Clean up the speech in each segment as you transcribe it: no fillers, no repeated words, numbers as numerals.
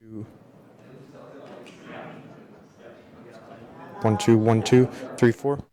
Two, 1 2 1 2 3 4.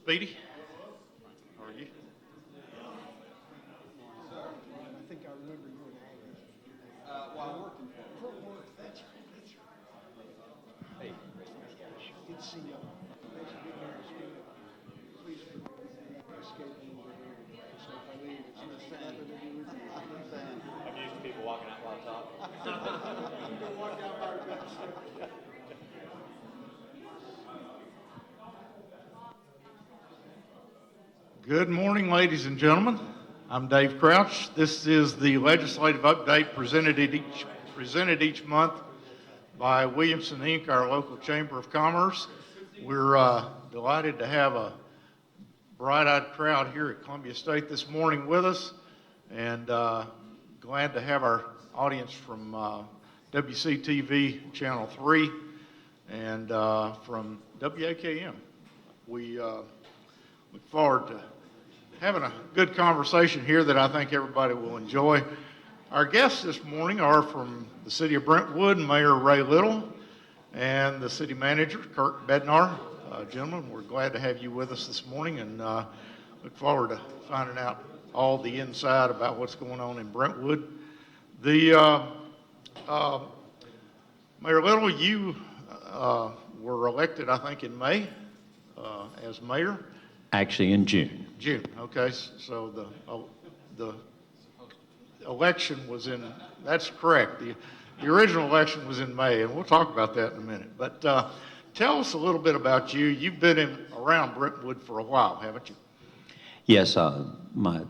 Speedy. How are you? I think I remember you and Agnes. While working For work, that's right. Hey. Good to see you. Thanks for being here. Please forgive me for escaping over here. So if I leave, it's nothing to do with you. I'm used to people walking out while I talk. I'm going to walk out by the best. Good morning, ladies and gentlemen. I'm Dave Crouch. This is the legislative update presented each month by Williamson, Inc., our local Chamber of Commerce. We're delighted to have a bright-eyed crowd here at Columbia State this morning with us, and glad to have our audience from WCTV Channel 3 and from WAKM. We look forward to having a good conversation here that I think everybody will enjoy. Our guests this morning are from the city of Brentwood, Mayor Ray Little, and the city manager, Kirk Bednar. Gentlemen, we're glad to have you with us this morning, and look forward to finding out all the inside about what's going on in Brentwood. The Mayor Little, you were elected, I think, in May as mayor. Actually, in June. June, okay, so the election was in, that's correct. The original election was in May, and we'll talk about that in a minute. But tell us a little bit about you. You've been around Brentwood for a while, haven't you? Yes, my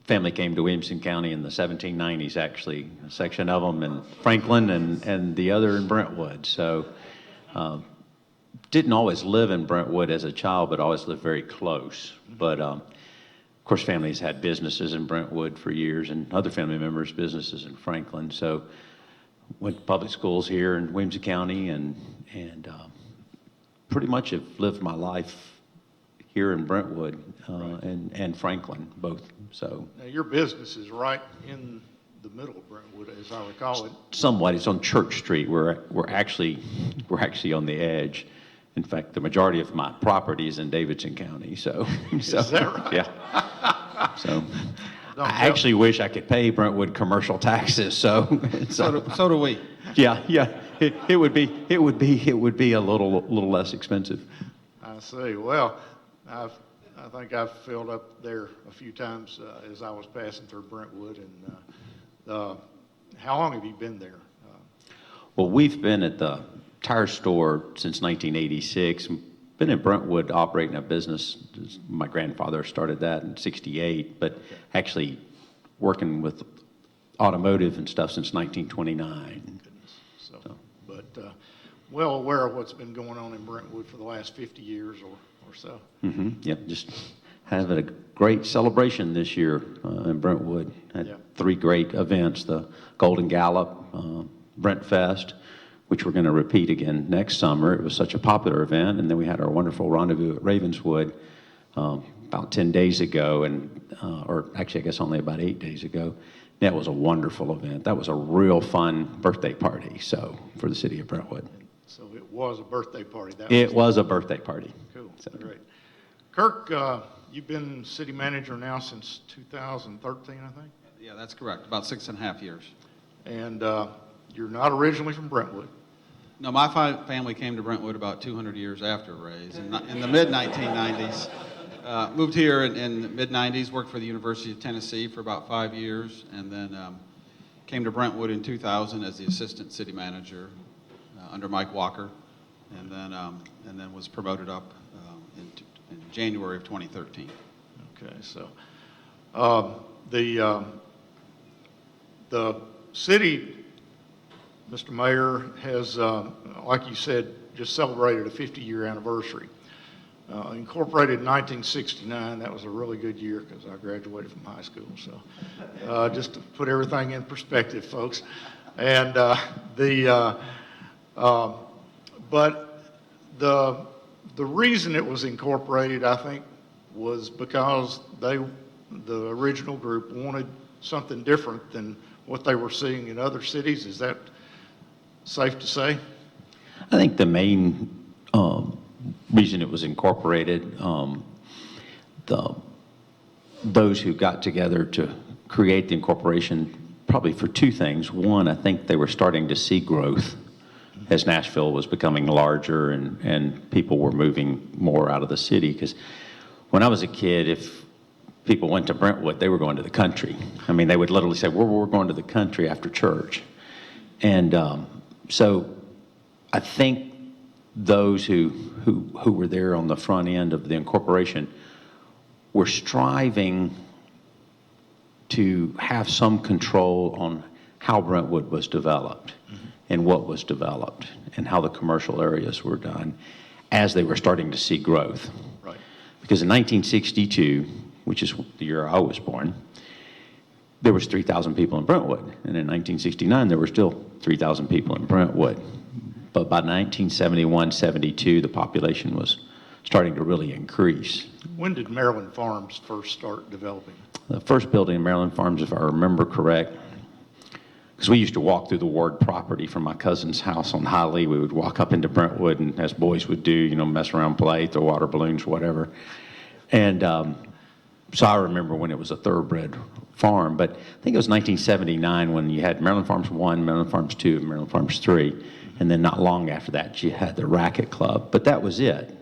family came to Williamson County in the 1790s, actually, a section of them in Franklin and the other in Brentwood. So didn't always live in Brentwood as a child, but always lived very close. But of course, families had businesses in Brentwood for years, and other family members' businesses in Franklin. So went to public schools here in Williamson County, and pretty much have lived my life here in Brentwood Right. and Franklin, both. So Now, your business is right in the middle of Brentwood, as I recall it. somewhat, it's on Church Street. We're actually on the edge. In fact, the majority of my property is in Davidson County. So Is that right? Yeah. So Don't I tell- actually wish I could pay Brentwood commercial taxes. So So do we. yeah. It would be a little less expensive. I see. Well, I think I've filled up there a few times as I was passing through Brentwood. And how long have you been there? Well, we've been at the tire store since 1986. Been in Brentwood operating a business. My grandfather started that in '68, but actually working with automotive and stuff since 1929. So, but well aware of what's been going on in Brentwood for the last 50 years or so. Yep, just having a great celebration this year in Brentwood. Had Yeah. 3 great events: the Golden Gallop, Brent Fest, which we're going to repeat again next summer. It was such a popular event. And then we had our wonderful rendezvous at Ravenswood about 10 days ago, or actually I guess only about 8 days ago. That was a wonderful event. That was a real fun birthday party, so, for the city of Brentwood. So it was a birthday party. It was a birthday party. Cool. So- Great. Kirk, you've been city manager now since 2013, I think? Yeah, that's correct. About 6.5 years. And you're not originally from Brentwood. No, my family came to Brentwood about 200 years after Ray's in the mid-1990s. Moved here in the mid-90s, worked for the University of Tennessee for about 5 years, and then came to Brentwood in 2000 as the assistant city manager under Mike Walker, and then was promoted up in January of 2013. Okay, so the city, Mr. Mayor, has, like you said, just celebrated a 50-year anniversary. Incorporated in 1969. That was a really good year because I graduated from high school. So just to put everything in perspective, folks. And but the reason it was incorporated, I think, was because the original group wanted something different than what they were seeing in other cities. Is that safe to say? I think the main reason it was incorporated those who got together to create the incorporation probably for two things. One, I think they were starting to see growth as Nashville was becoming larger and people were moving more out of the city. Because when I was a kid, if people went to Brentwood, they were going to the country. I mean, they would literally say, we're going to the country after church. And so I think those who were there on the front end of the incorporation were striving to have some control on how Brentwood was developed and what was developed and how the commercial areas were done as they were starting to see growth. Right. Because in 1962, which is the year I was born, there was 3,000 people in Brentwood. And in 1969, there were still 3,000 people in Brentwood. But by 1971, 72, the population was starting to really increase. When did Maryland Farms first start developing? The first building in Maryland Farms, if I remember correct, because we used to walk through the Ward property from my cousin's house on Highly. We would walk up into Brentwood, and as boys would do, you know, mess around, play, throw water balloons, whatever. And so I remember when it was a thoroughbred farm, but I think it was 1979 when you had Maryland Farms 1, Maryland Farms 2, and Maryland Farms 3, and then not long after that you had the Racket Club, but that was it.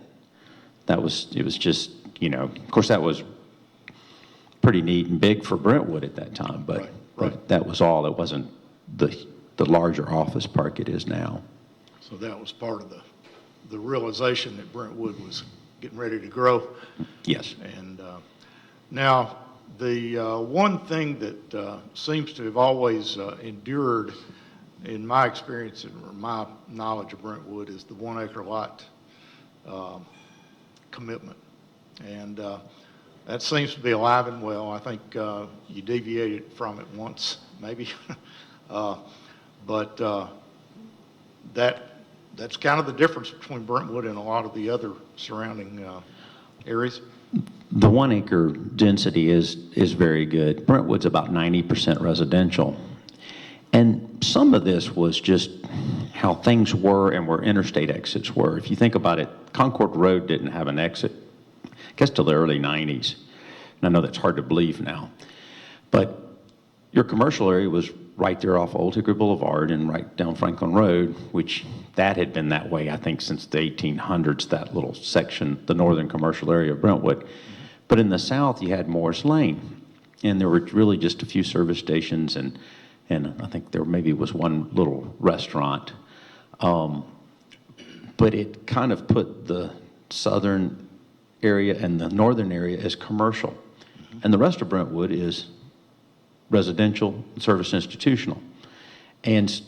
It was just, you know, of course that was pretty neat and big for Brentwood at that time, but, but that was all. It wasn't the larger office park it is now. So that was part of the realization that Brentwood was getting ready to grow. Yes. And now, the one thing that seems to have always endured in my experience and my knowledge of Brentwood is the 1 acre lot commitment. And that seems to be alive and well. I think you deviated from it once, maybe. But that's kind of the difference between Brentwood and a lot of the other surrounding areas. The 1 acre density is very good. Brentwood's about 90% residential. And some of this was just how things were and where interstate exits were. If you think about it, Concord Road didn't have an exit, I guess, till the early 90s. And I know that's hard to believe now. But your commercial area was right there off Old Hickory Boulevard and right down Franklin Road, which that had been that way, I think, since the 1800s, that little section, the northern commercial area of Brentwood. But in the south, you had Morris Lane, and there were really just a few service stations, and I think there maybe was one little restaurant. But it kind of put the southern area and the northern area as commercial. And the rest of Brentwood is residential, service institutional. And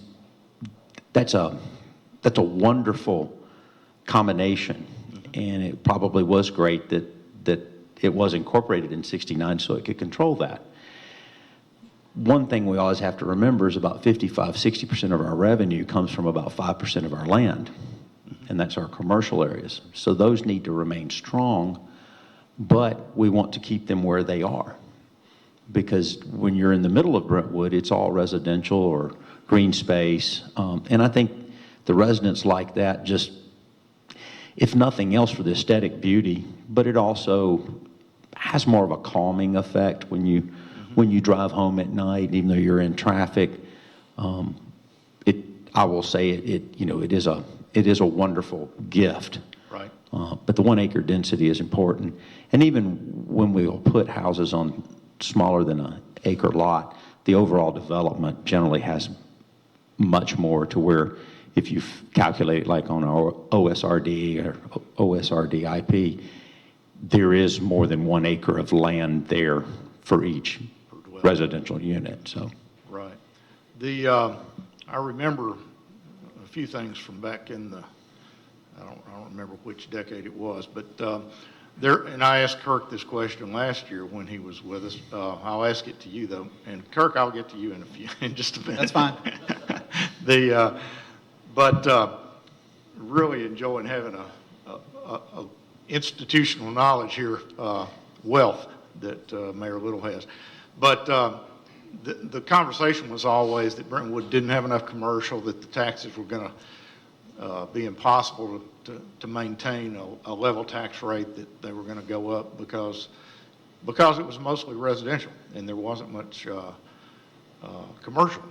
that's a wonderful combination. And it probably was great that it was incorporated in '69 so it could control that. One thing we always have to remember is about 55-60% of our revenue comes from about 5% of our land, and that's our commercial areas. So those need to remain strong, but we want to keep them where they are. Because when you're in the middle of Brentwood, it's all residential or green space. And I think the residents like that, just, if nothing else, for the aesthetic beauty, but it also has more of a calming effect when you drive home at night, even though you're in traffic. I will say it is a wonderful gift. Right. But the 1 acre density is important. And even when we will put houses on smaller than an acre lot, the overall development generally has much more, to where if you calculate like on our OSRD or OSRD IP, there is more than 1 acre of land there for each residential unit. So right. I remember a few things from back in the, I don't remember which decade it was, but and I asked Kirk this question last year when he was with us. I'll ask it to you though, and Kirk, I'll get to you in just a minute. That's fine. But really enjoying having a institutional knowledge here, wealth that Mayor Little has. But the conversation was always that Brentwood didn't have enough commercial, that the taxes were going be impossible to maintain a level tax rate, that they were going to go up because it was mostly residential and there wasn't much commercial.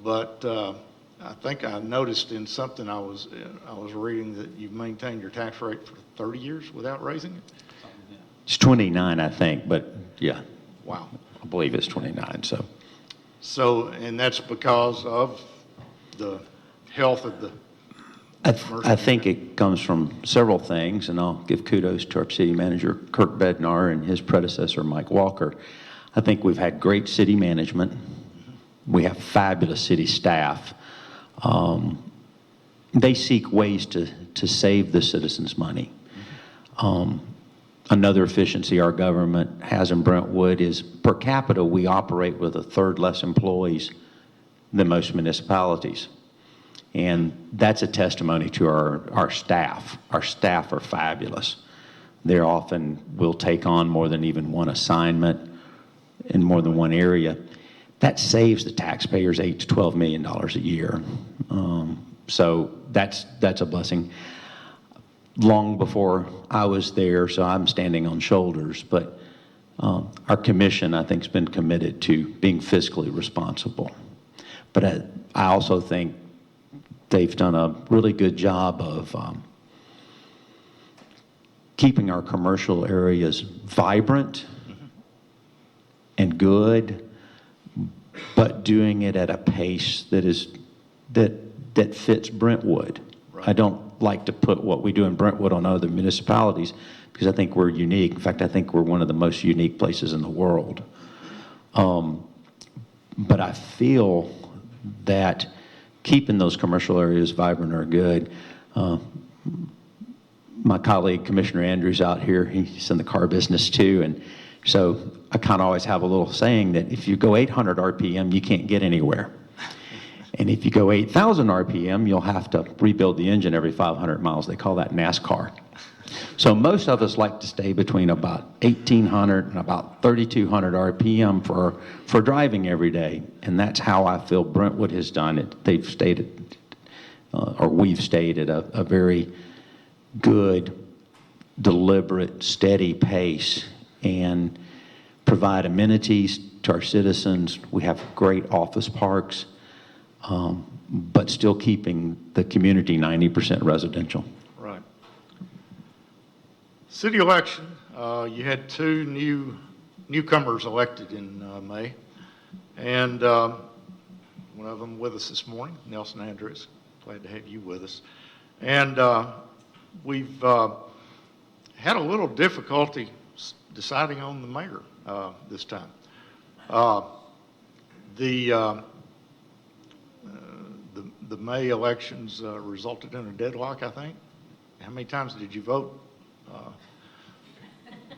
But I think I noticed in something I was reading that you've maintained your tax rate for 30 years without raising it. It's 29, I think, but yeah, Wow. I believe it's 29, so. So, and that's because of the health of the I think it comes from several things, and I'll give kudos to our city manager, Kirk Bednar, and his predecessor, Mike Walker. I think we've had great city management. We have fabulous city staff. They seek ways to save the citizens money. Another efficiency our government has in Brentwood is per capita, we operate with a third less employees than most municipalities. And that's a testimony to our staff. Our staff are fabulous. They often will take on more than even one assignment in more than one area. That saves the taxpayers $8 to $12 million a year. So that's a blessing. Long before I was there, so I'm standing on shoulders, but our commission, I think, has been committed to being fiscally responsible. But I also think they've done a really good job of keeping our commercial areas vibrant and good, but doing it at a pace that fits Brentwood. Right. I don't like to put what we do in Brentwood on other municipalities because I think we're unique. In fact, I think we're one of the most unique places in the world. But I feel that keeping those commercial areas vibrant are good. My colleague, Commissioner Andrews, out here, he's in the car business too, and so I kind of always have a little saying that if you go 800 RPM, you can't get anywhere. And if you go 8,000 RPM, you'll have to rebuild the engine every 500 miles. They call that NASCAR. So most of us like to stay between about 1,800 and about 3,200 RPM for driving every day. And that's how I feel Brentwood has done it. They've stayed at, we've stayed at a very good, deliberate, steady pace and provide amenities to our citizens. We have great office parks. But still keeping the community 90% residential. Right. City election, you had two newcomers elected in May, and one of them with us this morning, Nelson Andrews. Glad to have you with us. And we've had a little difficulty deciding on the mayor this time. The May elections resulted in a deadlock, I think. How many times did you vote?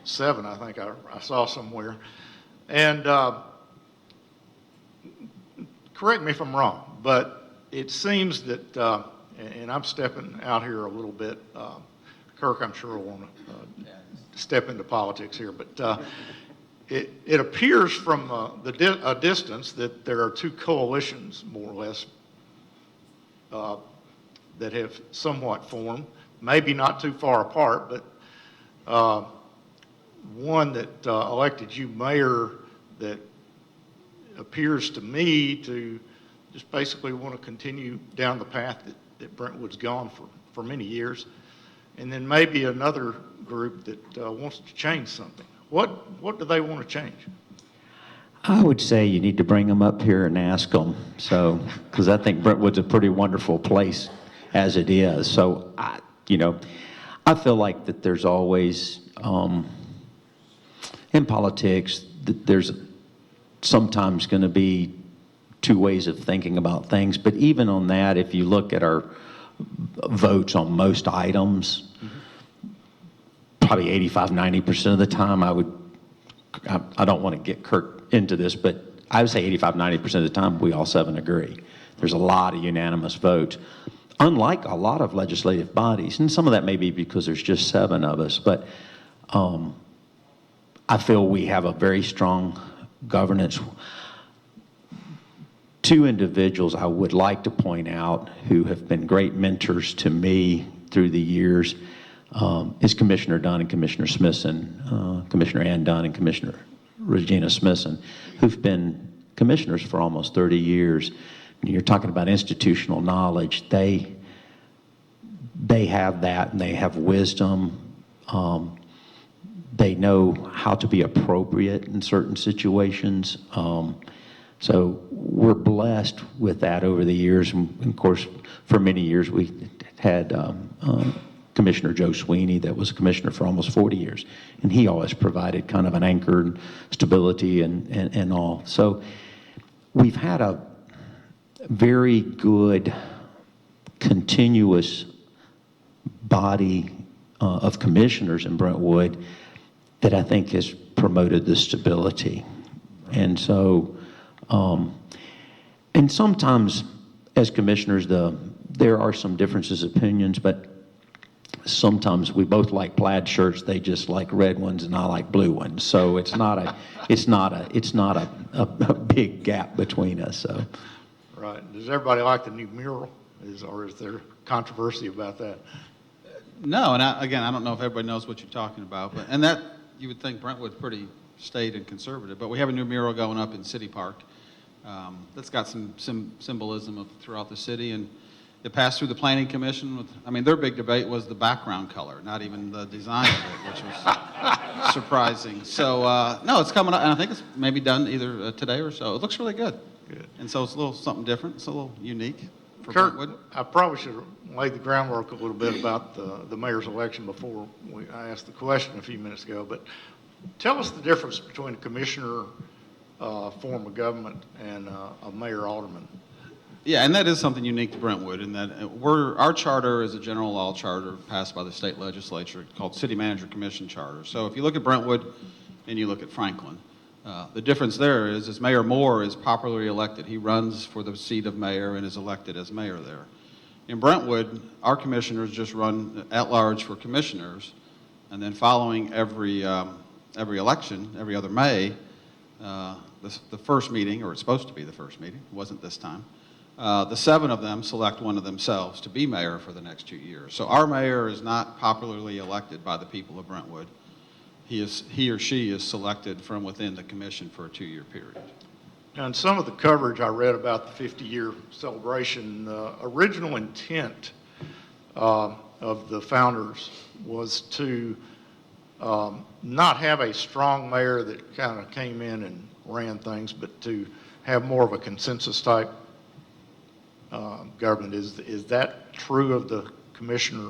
7, I think I saw somewhere. And correct me if I'm wrong, but it seems that, and I'm stepping out here a little bit, Kirk, I'm sure will want to step into politics here, but it appears from a distance that there are two coalitions, more or less, that have somewhat formed, maybe not too far apart, but one that elected you mayor that appears to me to just basically want to continue down the path that Brentwood's gone for many years, and then maybe another group that wants to change something. What do they want to change? I would say you need to bring them up here and ask them. So, because I think Brentwood's a pretty wonderful place as it is. So, I feel like that there's always, in politics, that there's sometimes going to be two ways of thinking about things. But even on that, if you look at our votes on most items, probably 85-90% of the time I don't want to get Kirk into this, but I would say 85-90% of the time we all 7 agree. There's a lot of unanimous votes, unlike a lot of legislative bodies, and some of that may be because there's just 7 of us, but I feel we have a very strong governance two individuals I would like to point out who have been great mentors to me through the years is Commissioner Dunn and Commissioner Smithson, Commissioner Ann Dunn and Commissioner Regina Smithson, who've been commissioners for almost 30 years. You're talking about institutional knowledge. They have that, and they have wisdom. They know how to be appropriate in certain situations. So we're blessed with that over the years. And of course, for many years, we had Commissioner Joe Sweeney that was a commissioner for almost 40 years. And he always provided kind of an anchor and stability and all. So we've had a very good continuous body of commissioners in Brentwood that I think has promoted the stability. And so, and sometimes as commissioners, there are some differences of opinions, but sometimes we both like plaid shirts. They just like red ones, and I like blue ones. So it's not a big gap between us. So. Right. Does everybody like the new mural? Or is there controversy about that? No, and I don't know if everybody knows what you're talking about, but and that you would think Brentwood's pretty staid and conservative, but we have a new mural going up in City Park that's got some symbolism throughout the city, and it passed through the Planning Commission. Their big debate was the background color, not even the design of it, which was surprising. So no, it's coming up, and I think it's maybe done either today or so. It looks really good. Good. And so it's a little something different. It's a little unique for Kirk, Brentwood. I probably should have laid the groundwork a little bit about the mayor's election before I asked the question a few minutes ago, but tell us the difference between a commissioner form of government and a mayor alderman. Yeah, and that is something unique to Brentwood in that our charter is a general law charter passed by the state legislature called City Manager Commission Charter. So if you look at Brentwood and you look at Franklin, the difference there is Mayor Moore is popularly elected. He runs for the seat of mayor and is elected as mayor there. In Brentwood, our commissioners just run at large for commissioners, and then following every election, every other May, the first meeting, or it's supposed to be the first meeting, it wasn't this time, the 7 of them select one of themselves to be mayor for the next 2 years. So our mayor is not popularly elected by the people of Brentwood. He or she is selected from within the commission for a 2-year period. Now, in some of the coverage I read about the 50-year celebration, the original intent of the founders was to not have a strong mayor that kind of came in and ran things, but to have more of a consensus type government. Is that true of the commissioner,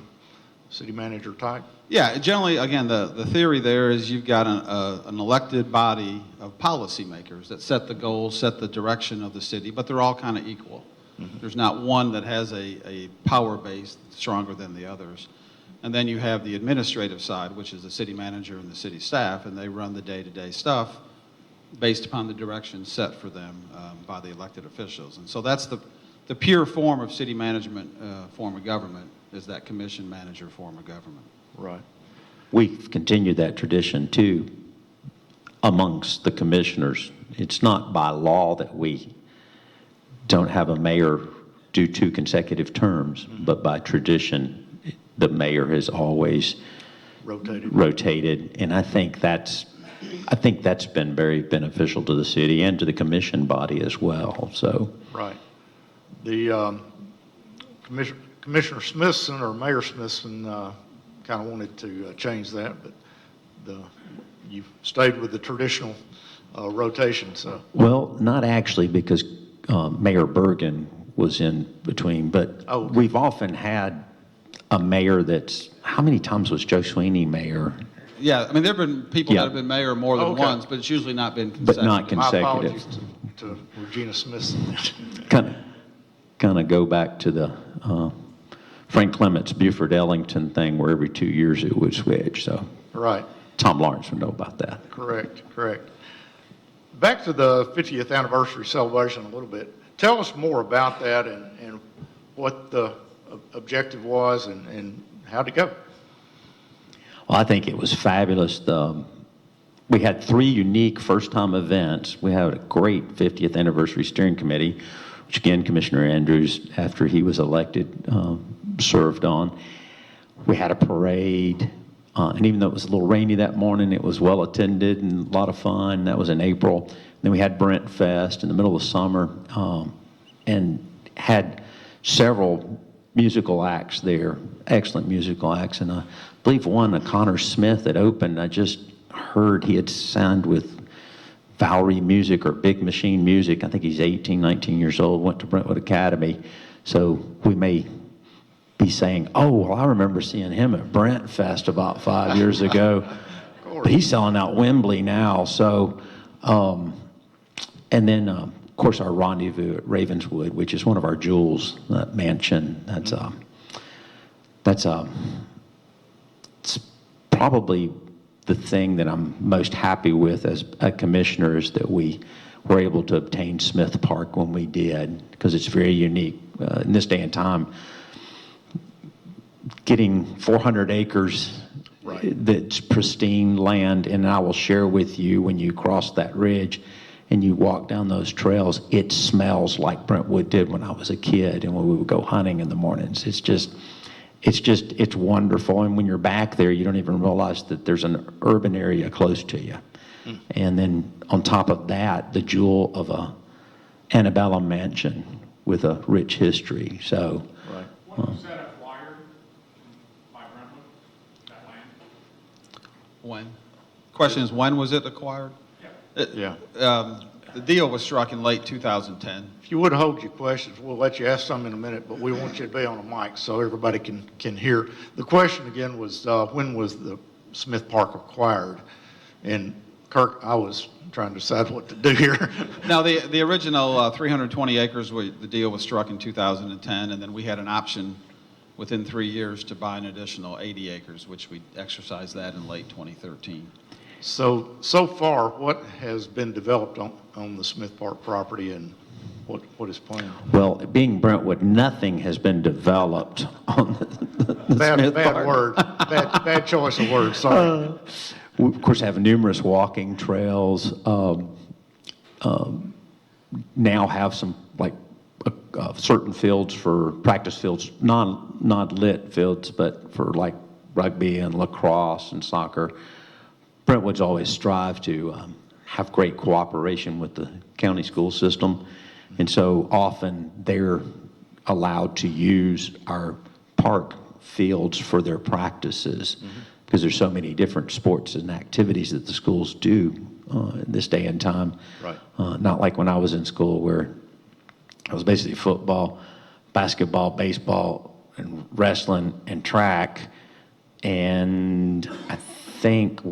city manager type? Yeah, generally, again, the theory there is you've got an elected body of policymakers that set the goals, set the direction of the city, but they're all kind of equal. Mm-hmm. There's not one that has a power base stronger than the others. And then you have the administrative side, which is the city manager and the city staff, and they run the day-to-day stuff based upon the direction set for them by the elected officials. And so that's the pure form of city management form of government is that commission manager form of government. Right. We've continued that tradition too amongst the commissioners. It's not by law that we don't have a mayor do 2 consecutive terms, but by tradition, the mayor has always rotated. And I think that's been very beneficial to the city and to the commission body as well. So. Right. The Commissioner Smithson or Mayor Smithson kind of wanted to change that, but you stayed with the traditional rotation. So. Well, not actually, because Mayor Bergen was in between, but we've often had a mayor that's, how many times was Joe Sweeney mayor? Yeah, there have been people that have been mayor more than once, but it's usually not been consecutive. But not consecutive. My apologies to Regina Smithson. kind of go back to the Frank Clements Buford Ellington thing where every 2 years it would switch. So right. Tom Lawrence would know about that. Correct. Back to the 50th anniversary celebration a little bit. Tell us more about that and what the objective was and how'd it go? Well, I think it was fabulous. We had 3 unique first-time events. We had a great 50th anniversary steering committee which again, Commissioner Andrews, after he was elected, served on. We had a parade, and even though it was a little rainy that morning, it was well attended and a lot of fun. That was in April. Then we had Brent Fest in the middle of summer, and had several musical acts there, excellent musical acts. And I believe one, Connor Smith, that opened, I just heard he had signed with Valerie Music or Big Machine Music. I think he's 18, 19 years old, went to Brentwood Academy. So we may be saying, oh, well, I remember seeing him at Brent Fest about 5 years ago. But he's selling out Wembley now. So, and then, of course, our rendezvous at Ravenswood, which is one of our jewels, that mansion. It's probably the thing that I'm most happy with as a commissioner, is that we were able to obtain Smith Park when we did, because it's very unique. In this day and time, getting 400 acres that's pristine land, and I will share with you, when you cross that ridge and you walk down those trails, it smells like Brentwood did when I was a kid and when we would go hunting in the mornings. It's wonderful. And when you're back there, you don't even realize that there's an urban area close to you. And then on top of that, the jewel of a antebellum mansion with a rich history. So, When was that acquired by Brentwood, that land? When? Question is, when was it acquired? Yeah. The deal was struck in late 2010. If you would hold your questions, we'll let you ask some in a minute, but we want you to be on a mic so everybody can hear. The question again was, when was the Smith Park acquired? And Kirk, I was trying to decide what to do here. Now, the original 320 acres, the deal was struck in 2010, and then we had an option within 3 years to buy an additional 80 acres, which we exercised that in late 2013. So far, what has been developed on the Smith Park property, and what is planned? well, being Brentwood, nothing has been developed on the Smith Bad Park. word. Bad choice of words, sorry. We, of course, have numerous walking trails. Now have some, like, certain fields for practice fields, not lit fields, but for like rugby and lacrosse and soccer. Brentwood's always strived to have great cooperation with the county school system, and so often they're allowed to use our park fields for their practices, because there's so many different sports and activities that the schools do in this day and time. Right. Not like when I was in school, where it was basically football, basketball, baseball, and wrestling and track. And I think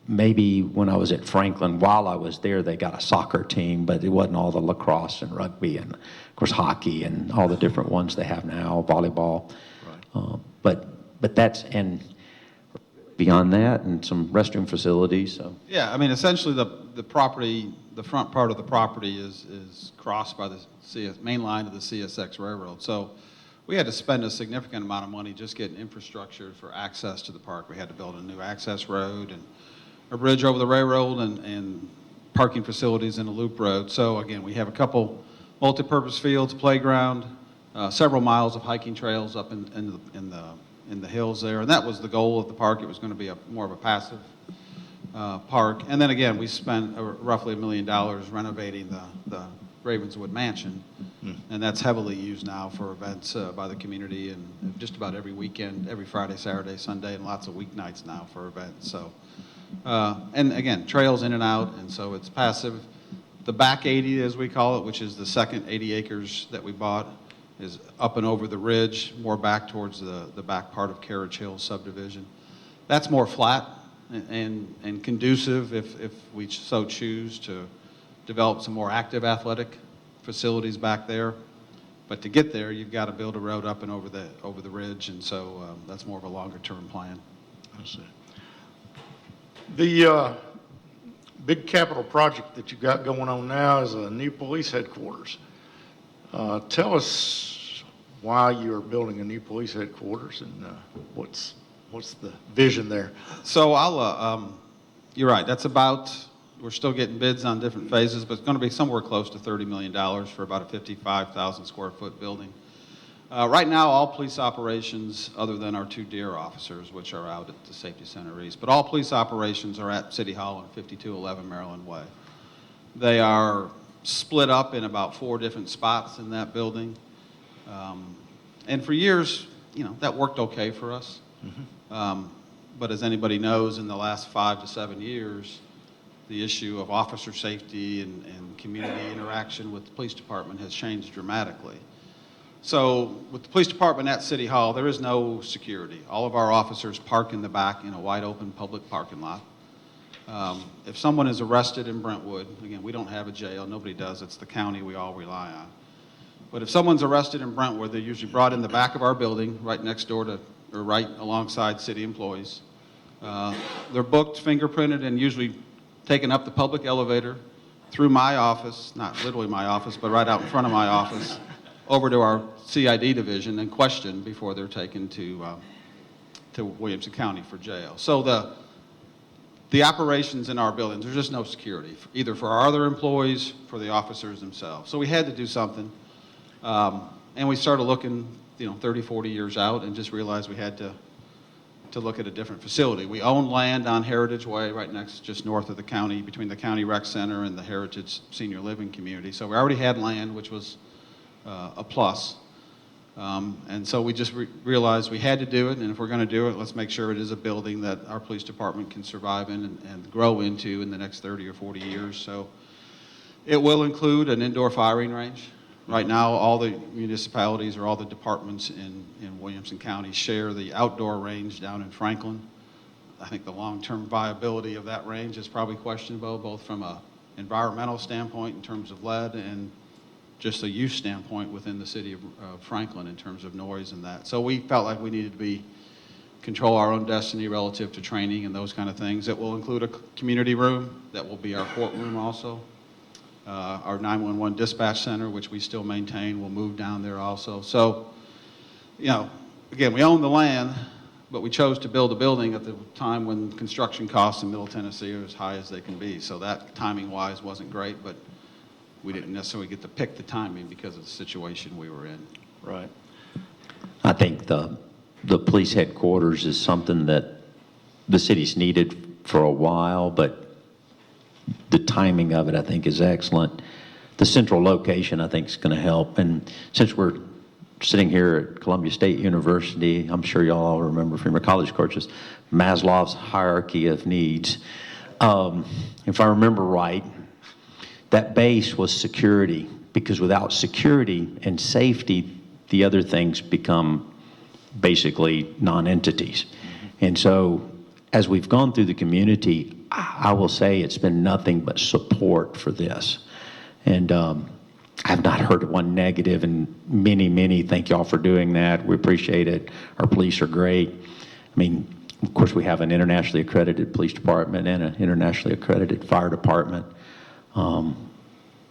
maybe when I was at Franklin, while I was there, they got a soccer team, but it wasn't all the lacrosse and rugby and, of course, hockey and all the different ones they have now, volleyball. Right. But that's, and beyond that, and some restroom facilities. So Yeah, I mean, essentially the property, the front part of the property is crossed by the main line of the CSX Railroad. So we had to spend a significant amount of money just getting infrastructure for access to the park. We had to build a new access road and a bridge over the railroad and parking facilities and a loop road. So again, we have a couple multi-purpose fields, playground, several miles of hiking trails up in the hills there, and that was the goal of the park. It was going to be more of a passive park. And then again, we spent roughly $1 million renovating the Ravenswood Mansion, and that's heavily used now for events by the community, and just about every weekend, every Friday, Saturday, Sunday, and lots of weeknights now for events. So, and again, trails in and out, and so it's passive. The back 80, as we call it, which is the second 80 acres that we bought, is up and over the ridge, more back towards the back part of Carriage Hill subdivision. That's more flat and conducive if we so choose to develop some more active athletic facilities back there. But to get there, you've got to build a road up and over the ridge, and so that's more of a longer-term plan. I see. The big capital project that you got going on now is a new police headquarters. Tell us why you're building a new police headquarters, and what's the vision there? So you're right, that's about We're still getting bids on different phases, but it's going to be somewhere close to $30 million for about a 55,000 square foot building. Right now, all police operations, other than our 2 DEER officers, which are out at the Safety Center East, but all police operations are at City Hall on 5211 Maryland Way. They are split up in about 4 different spots in that building. And for years, that worked okay for us. But as anybody knows, in the last 5 to 7 years, the issue of officer safety and community interaction with the police department has changed dramatically. So with the police department at City Hall, there is no security. All of our officers park in the back in a wide open public parking lot. If someone is arrested in Brentwood, again, we don't have a jail, nobody does, it's the county we all rely on. But if someone's arrested in Brentwood, they're usually brought in the back of our building, right next door to, or right alongside city employees. They're booked, fingerprinted, and usually taken up the public elevator through my office, not literally my office, but right out in front of my office, over to our CID division and questioned before they're taken to Williamson County for jail. So the operations in our buildings, there's just no security, either for our other employees, for the officers themselves. So we had to do something. And we started looking, 30, 40 years out and just realized we had to look at a different facility. We own land on Heritage Way, right next, just north of the county, between the County Rec Center and the Heritage Senior Living Community. So we already had land, which was a plus. And so we just realized we had to do it, and if we're going to do it, let's make sure it is a building that our police department can survive in and grow into in the next 30 or 40 years. So it will include an indoor firing range. Right now, all the municipalities or all the departments in Williamson County share the outdoor range down in Franklin. I think the long-term viability of that range is probably questionable, both from an environmental standpoint in terms of lead and just a use standpoint within the city of Franklin in terms of noise and that. So we felt like we needed to control our own destiny relative to training and those kind of things. It will include a community room that will be our courtroom also. Our 911 dispatch center, which we still maintain, will move down there also. So, again, we own the land, but we chose to build a building at the time when construction costs in Middle Tennessee are as high as they can be. So that timing-wise wasn't great, but we didn't necessarily get to pick the timing because of the situation we were in. Right. I think the police headquarters is something that the city's needed for a while, but the timing of it, I think, is excellent. The central location, I think, is going to help. And since we're sitting here at Columbia State University, I'm sure y'all all remember from your college courses, Maslow's hierarchy of needs. If I remember right, that base was security, because without security and safety, the other things become basically non-entities. And so as we've gone through the community, I will say it's been nothing but support for this. And I've not heard one negative, and many thank y'all for doing that. We appreciate it. Our police are great. I mean, of course, we have an internationally accredited police department and an internationally accredited fire department.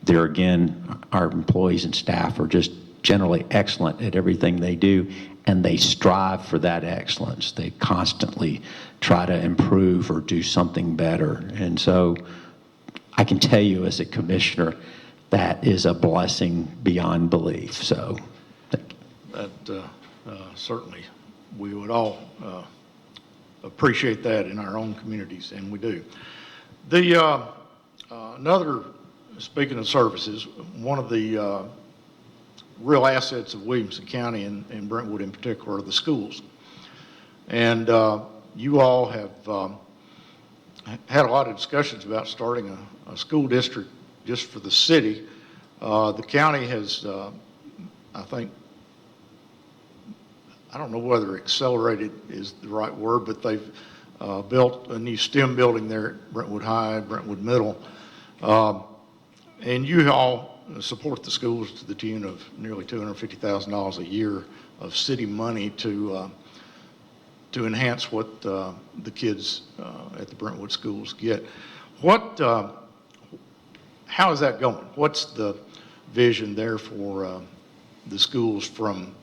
There again, our employees and staff are just generally excellent at everything they do, and they strive for that excellence. They constantly try to improve or do something better. And so I can tell you as a commissioner, that is a blessing beyond belief. So thank you. That certainly, we would all appreciate that in our own communities, and we do. The another, speaking of services, one of the real assets of Williamson County and Brentwood in particular are the schools. And you all have had a lot of discussions about starting a school district just for the city. The county has, I think, I don't know whether accelerated is the right word, but they've built a new STEM building there at Brentwood High, Brentwood Middle. And you all support the schools to the tune of nearly $250,000 a year of city money to enhance what the kids at the Brentwood schools get. How is that going? What's the vision there for the schools from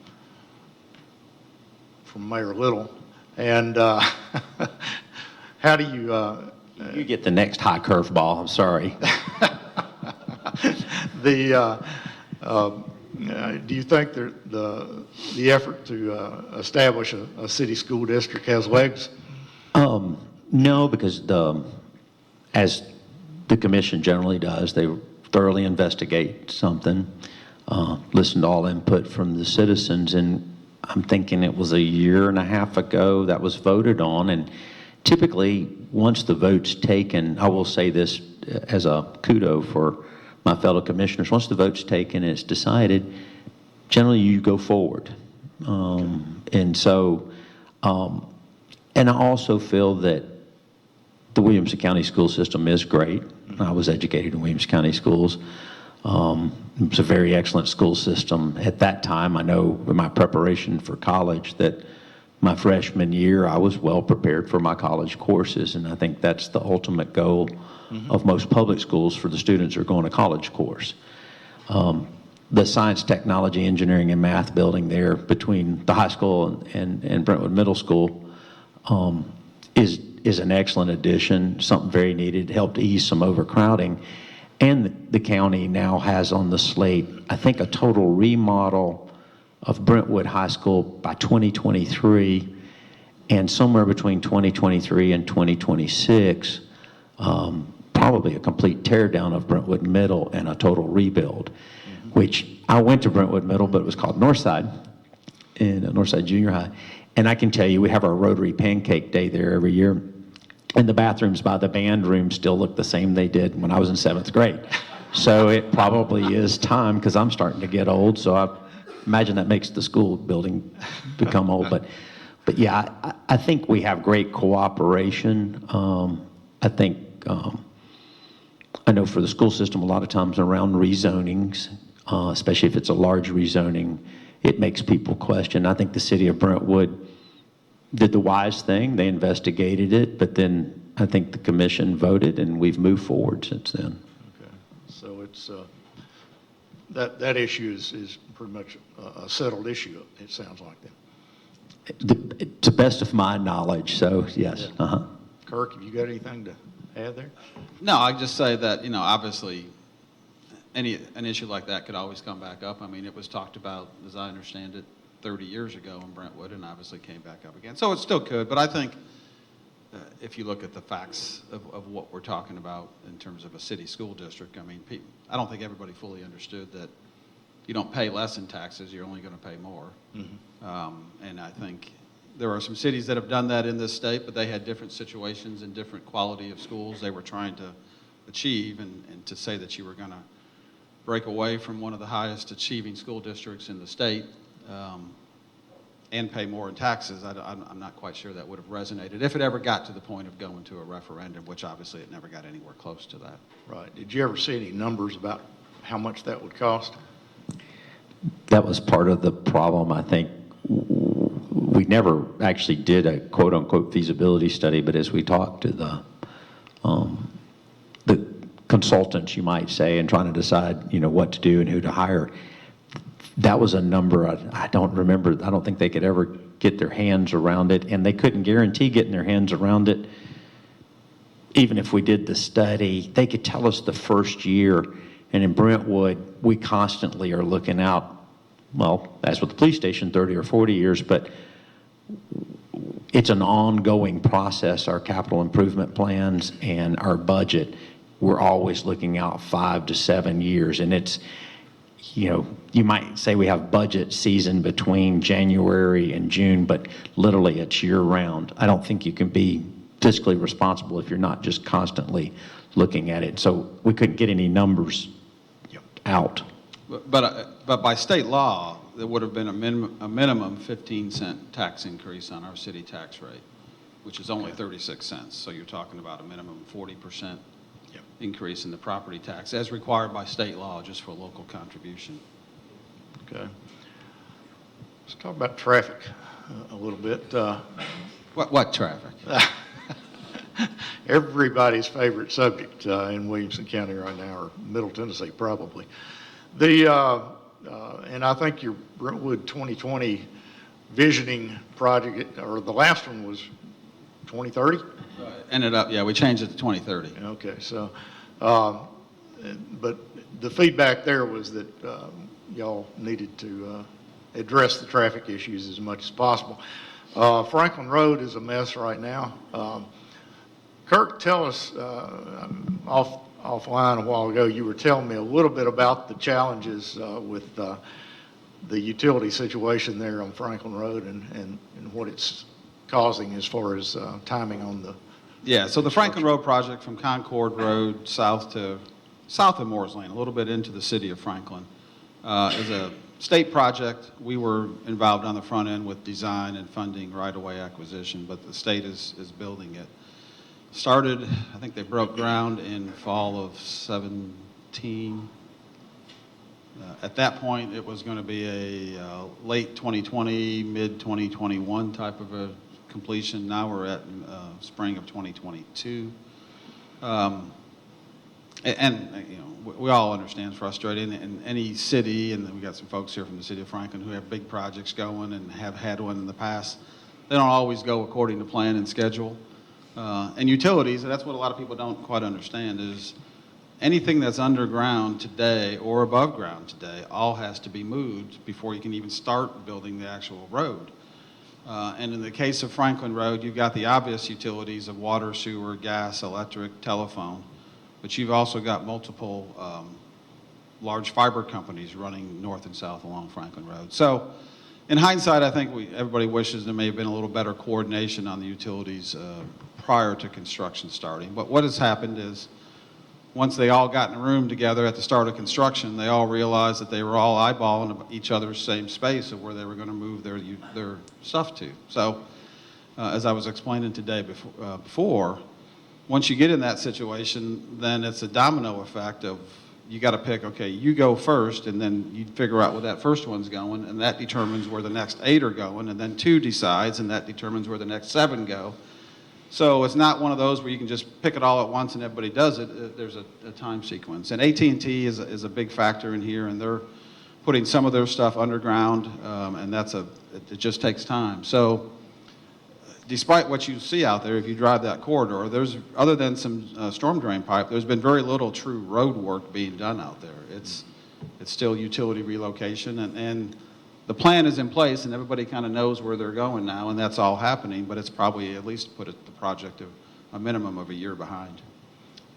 Mayor Little? And how do you You get the next high curveball, I'm sorry. Do you think the effort to establish a city school district has legs? No, because as the commission generally does, they thoroughly investigate something, listen to all input from the citizens, and I'm thinking it was a year and a half ago that was voted on, and typically, once the vote's taken, I will say this as a kudo for my fellow commissioners, once the vote's taken and it's decided, generally you go forward. And so, and I also feel that the Williamson County school system is great. I was educated in Williamson County schools. It was a very excellent school system at that time. I know in my preparation for college that my freshman year, I was well prepared for my college courses, and I think that's the ultimate goal of most public schools for the students who are going to college course. The science, technology, engineering, and math building there between the high school and Brentwood Middle School is an excellent addition, something very needed, helped ease some overcrowding. And the county now has on the slate, I think, a total remodel of Brentwood High School by 2023, and somewhere between 2023 and 2026, probably a complete tear down of Brentwood Middle and a total rebuild, which I went to Brentwood Middle, but it was called Northside, in Northside Junior High. And I can tell you, we have our Rotary Pancake Day there every year, and the bathrooms by the band room still look the same they did when I was in 7th grade. So it probably is time, because I'm starting to get old, so I imagine that makes the school building become old. But yeah, I think we have great cooperation. I think, I know for the school system, a lot of times around rezonings, especially if it's a large rezoning, it makes people question. I think the city of Brentwood did the wise thing. They investigated it, but then I think the commission voted, and we've moved forward since then. Okay, so it's that issue is pretty much a settled issue, it sounds like then. To the best of my knowledge, so yes. Yeah. Kirk, have you got anything to add there? No, I just say that, obviously, an issue like that could always come back up. I mean, it was talked about, as I understand it, 30 years ago in Brentwood, and obviously came back up again. So it still could, but I think if you look at the facts of what we're talking about in terms of a city school district, I mean, I don't think everybody fully understood that you don't pay less in taxes, you're only going to pay more. And I think there are some cities that have done that in this state, but they had different situations and different quality of schools they were trying to achieve, and to say that you were going to break away from one of the highest achieving school districts in the state and pay more in taxes, I'm not quite sure that would have resonated if it ever got to the point of going to a referendum, which obviously it never got anywhere close to that. Right. Did you ever see any numbers about how much that would cost? That was part of the problem, I think. We never actually did a quote-unquote feasibility study, but as we talked to the consultants, you might say, and trying to decide, what to do and who to hire, that was a number I don't remember. I don't think they could ever get their hands around it, and they couldn't guarantee getting their hands around it. Even if we did the study, they could tell us the first year, and in Brentwood, we constantly are looking out, well, as with the police station, 30 or 40 years, but it's an ongoing process, our capital improvement plans and our budget. We're always looking out 5 to 7 years, and it's, you might say we have budget season between January and June, but literally it's year-round. I don't think you can be fiscally responsible if you're not just constantly looking at it. So we couldn't get any numbers out. But by state law, there would have been a minimum 15-cent tax increase on our city tax rate, which is only 36 cents. So you're talking about a minimum 40% increase in the property tax as required by state law, just for local contribution. Okay. Let's talk about traffic a little bit. What traffic? Everybody's favorite subject in Williamson County right now, or Middle Tennessee probably. And I think your Brentwood 2020 visioning project, or the last one was 2030? Ended up, yeah, we changed it to 2030. Okay, so, but the feedback there was that y'all needed to address the traffic issues as much as possible. Franklin Road is a mess right now. Kirk, tell us, offline a while ago, you were telling me a little bit about the challenges with the utility situation there on Franklin Road and what it's causing as far as timing on the. Yeah, so the Franklin Road project from Concord Road south of Moore's Lane, a little bit into the city of Franklin, is a state project. We were involved on the front end with design and funding right-of-way acquisition, but the state is building it. Started, I think they broke ground in fall of 17. At that point, it was going to be a late 2020, mid 2021 type of a completion. Now we're at spring of 2022. And you know, we all understand it's frustrating in any city, and we got some folks here from the city of Franklin who have big projects going and have had one in the past. They don't always go according to plan and schedule. And utilities, and that's what a lot of people don't quite understand, is anything that's underground today or above ground today all has to be moved before you can even start building the actual road. And in the case of Franklin Road, you've got the obvious utilities of water, sewer, gas, electric, telephone, but you've also got multiple large fiber companies running north and south along Franklin Road. So in hindsight, I think everybody wishes there may have been a little better coordination on the utilities prior to construction starting. But what has happened is once they all got in a room together at the start of construction, they all realized that they were all eyeballing each other's same space of where they were going to move their stuff to. So as I was explaining today before, once you get in that situation, then it's a domino effect of you got to pick, okay, you go first, and then you figure out where that first one's going, and that determines where the next 8 are going, and then 2 decides, and that determines where the next 7 go. So it's not one of those where you can just pick it all at once and everybody does it. There's a time sequence. And AT&T is a big factor in here, and they're putting some of their stuff underground, and it just takes time. So despite what you see out there, if you drive that corridor, other than some storm drain pipe, there's been very little true road work being done out there. It's still utility relocation, and the plan is in place, and everybody kind of knows where they're going now, and that's all happening, but it's probably at least put the project a minimum of a year behind.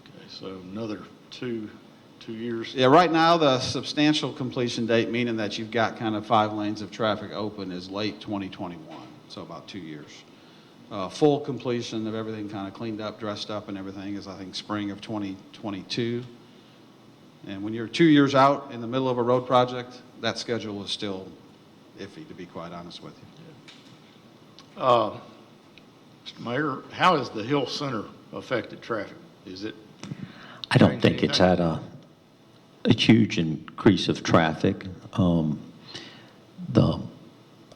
Okay, so another two years. Yeah, right now the substantial completion date, meaning that you've got kind of 5 lanes of traffic open, is late 2021, so about 2 years. Full completion of everything kind of cleaned up, dressed up, and everything is, I think, spring of 2022. And when you're 2 years out in the middle of a road project, that schedule is still iffy, to be quite honest with you. Mr. Mayor, how has the Hill Center affected traffic? Is it? I don't think it's had a huge increase of traffic.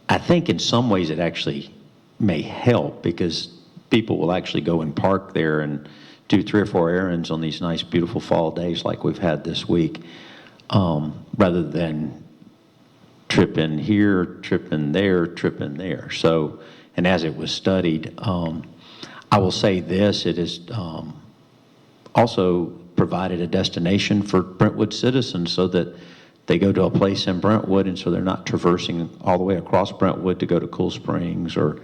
I think in some ways it actually may help because people will actually go and park there and do 3 or 4 errands on these nice, beautiful fall days like we've had this week, rather than trip in here, trip in there, trip in there. So, and as it was studied, I will say this, it has also provided a destination for Brentwood citizens so that they go to a place in Brentwood, and so they're not traversing all the way across Brentwood to go to Cool Springs or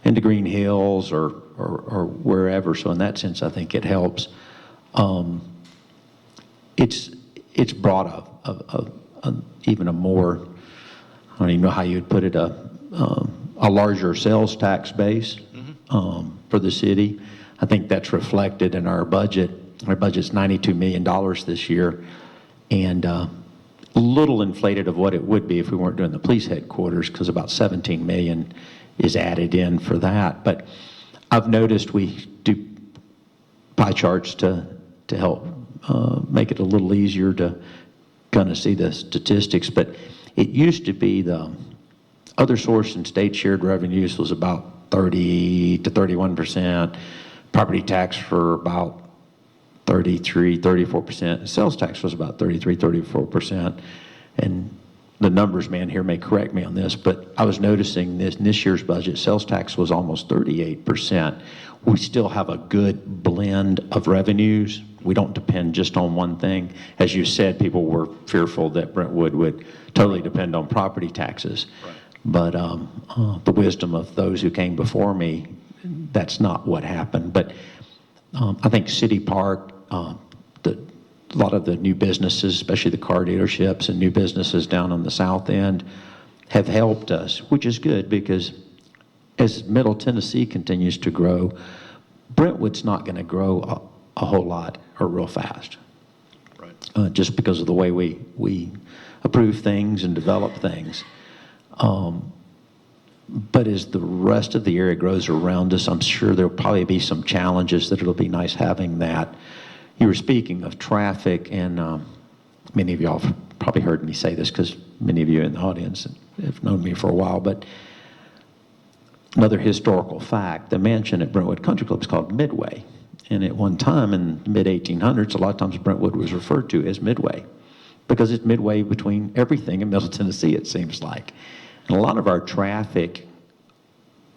into Green Hills or wherever. So in that sense, I think it helps. It's brought even a more, I don't even know how you'd put it, a larger sales tax base for the city. I think that's reflected in our budget. Our budget's $92 million this year, and a little inflated of what it would be if we weren't doing the police headquarters, because about $17 million is added in for that. But I've noticed we do pie charts to help make it a little easier to kind of see the statistics, but it used to be the other source and state shared revenues was about 30 to 31%, property tax for about 33, 34%, sales tax was about 33, 34%, and the numbers man here may correct me on this, but I was noticing this in this year's budget, sales tax was almost 38%, we still have a good blend of revenues. We don't depend just on one thing. As you said, people were fearful that Brentwood would totally depend on property taxes. Right. But the wisdom of those who came before me, that's not what happened. But I think City Park, a lot of the new businesses, especially the car dealerships and new businesses down on the south end, have helped us, which is good because as Middle Tennessee continues to grow, Brentwood's not going to grow a whole lot or real fast. Right. Just because of the way we approve things and develop things. But as the rest of the area grows around us, I'm sure there'll probably be some challenges that it'll be nice having that. You were speaking of traffic, and many of y'all have probably heard me say this because many of you in the audience have known me for a while, but another historical fact, the mansion at Brentwood Country Club is called Midway. And at one time in the mid-1800s, a lot of times Brentwood was referred to as Midway because it's midway between everything in Middle Tennessee, it seems like. And a lot of our traffic,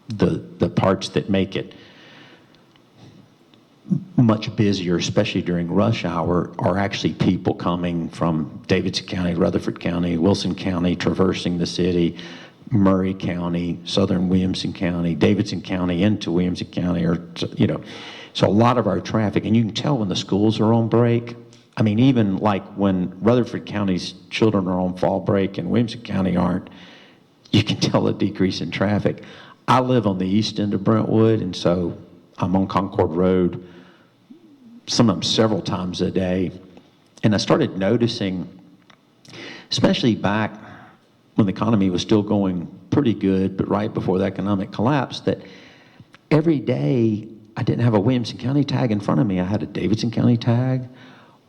the parts that make it much busier, especially during rush hour, are actually people coming from Davidson County, Rutherford County, Wilson County, traversing the city, Murray County, southern Williamson County, Davidson County into Williamson County, or, you know. So a lot of our traffic, and you can tell when the schools are on break. I mean, even like when Rutherford County's children are on fall break and Williamson County aren't, you can tell a decrease in traffic. I live on the east end of Brentwood, and so I'm on Concord Road sometimes several times a day. And I started noticing, especially back when the economy was still going pretty good, but right before the economic collapse, that every day I didn't have a Williamson County tag in front of me. I had a Davidson County tag,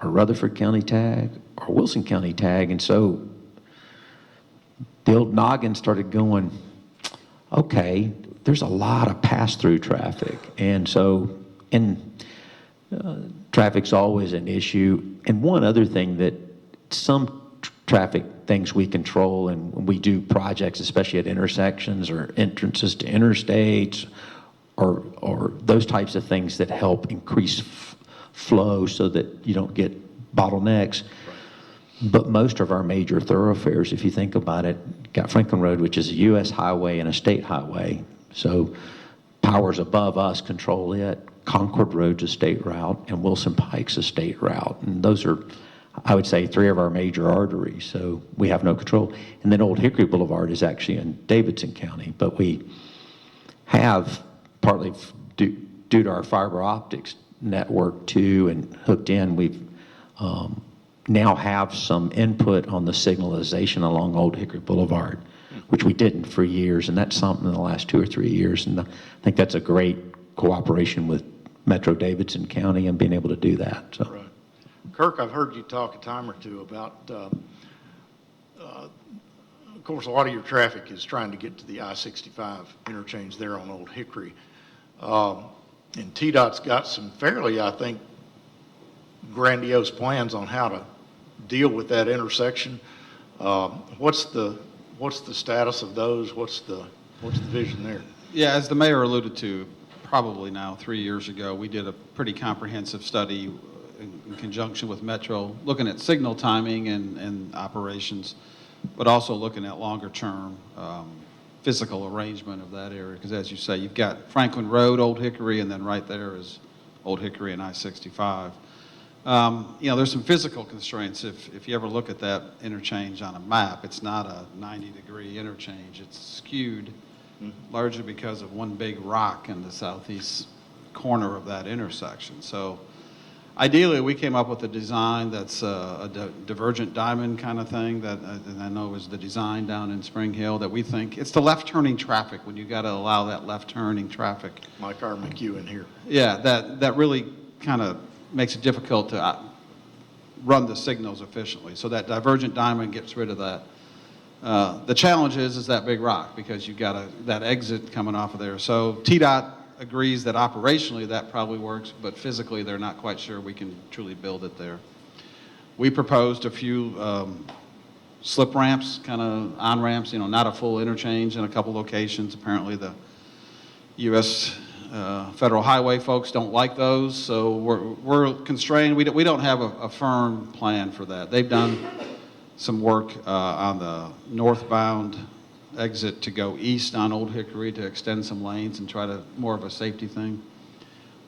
or Rutherford County tag, or Wilson County tag. And so the old noggin started going, okay, there's a lot of pass-through traffic. And so, traffic's always an issue. And one other thing that some traffic things we control, and when we do projects, especially at intersections or entrances to interstates, or those types of things that help increase flow so that you don't get bottlenecks. Right. But most of our major thoroughfares, if you think about it, got Franklin Road, which is a U.S. highway and a state highway. So powers above us control it. Concord Road's a state route, and Wilson Pike's a state route. And those are, I would say, three of our major arteries. So we have no control. And then Old Hickory Boulevard is actually in Davidson County, but we have, partly due to our fiber optics network too and hooked in, we've now have some input on the signalization along Old Hickory Boulevard, which we didn't for years, and that's something in the last 2 or 3 years, and I think that's a great cooperation with Metro Davidson County and being able to do that. So. Right. Kirk, I've heard you talk a time or two about, of course, a lot of your traffic is trying to get to the I-65 interchange there on Old Hickory. And TDOT's got some fairly, I think, grandiose plans on how to deal with that intersection. What's the status of those? What's the vision there? Yeah, as the mayor alluded to, probably now 3 years ago, we did a pretty comprehensive study in conjunction with Metro, looking at signal timing and operations, but also looking at longer term physical arrangement of that area. Because as you say, you've got Franklin Road, Old Hickory, and then right there is Old Hickory and I-65. There's some physical constraints. If you ever look at that interchange on a map, it's not a 90-degree interchange. It's skewed largely because of one big rock in the southeast corner of that intersection. So ideally, we came up with a design that's a divergent diamond kind of thing that and I know was the design down in Spring Hill that we think it's the left-turning traffic when you got to allow that left-turning traffic. Like our McEwen here. Yeah, that really kind of makes it difficult to run the signals efficiently. So that divergent diamond gets rid of that. The challenge is that big rock because you got that exit coming off of there. So TDOT agrees that operationally that probably works, but physically they're not quite sure we can truly build it there. We proposed a few slip ramps, kind of on ramps, not a full interchange in a couple locations. Apparently the U.S. Federal highway folks don't like those, so we're constrained. We don't have a firm plan for that. They've done some work on the northbound exit to go east on Old Hickory to extend some lanes and try to more of a safety thing.